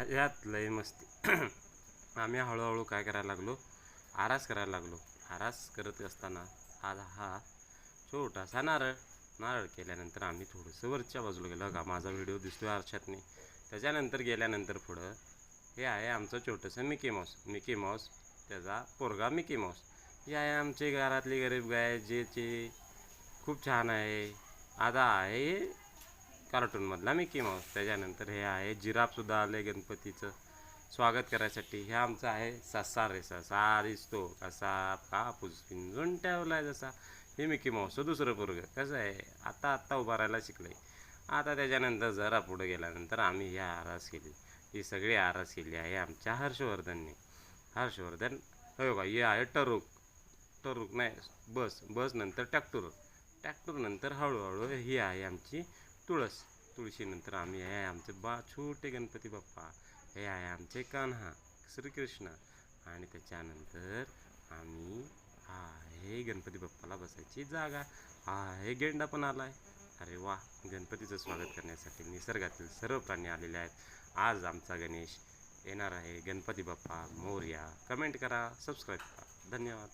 ह्यात लय मस्ती. आम्ही हळूहळू काय करायला लागलो, आरास करायला लागलो. आरास करत असताना हा छोटासा नारळ केल्यानंतर आम्ही थोडंसं वरच्या बाजूला गेलो. का माझा व्हिडिओ दिसतोय आरशातने. त्याच्यानंतर गेल्यानंतर पुढं हे आहे आमचं छोटंसं मिकी माऊस, त्याचा पोरगा मिकी माऊस. ही आहे आमची घरातली गरीब गाय, जे खूप छान आहे. आता आहे कार्टूनमधला मिकी माऊस. त्याच्यानंतर हे आहे जिराफसुद्धा आले गणपतीचं स्वागत करायसाठी. हे आमचं आहे ससा रे ससा दिसतो कसा कापूस पिंजून ठेवलाय जसा. हे मिकी माऊसचं दुसरं पोरगं कसं आहे, आता उभा राहायला शिकलंय. आता त्याच्यानंतर जरा पुढे गेल्यानंतर आम्ही ही आरास केली. ही सगळी आरास केली आहे आमच्या हर्षवर्धनने. हर्षवर्धन हो का, हे आहे टरूक नाही बस नंतर ट्रॅक्टर नंतर हळूहळू ही आहे आमची तुळशीनंतर आम्ही आहे आमचे छोटे गणपती बाप्पा. हे आहे आमचे कान्हा श्रीकृष्ण. आणि त्याच्यानंतर आम्ही आहे गणपती बाप्पाला बसायची जागा. आहे गेंडा पण आलाय. अरे वा, गणपतीचं स्वागत करण्यासाठी निसर्गातील सर्व प्राणी आलेले आहेत. आज आमचा गणेश येणार आहे. गणपती बाप्पा मोरया. कमेंट करा, सबस्क्राईब करा. धन्यवाद.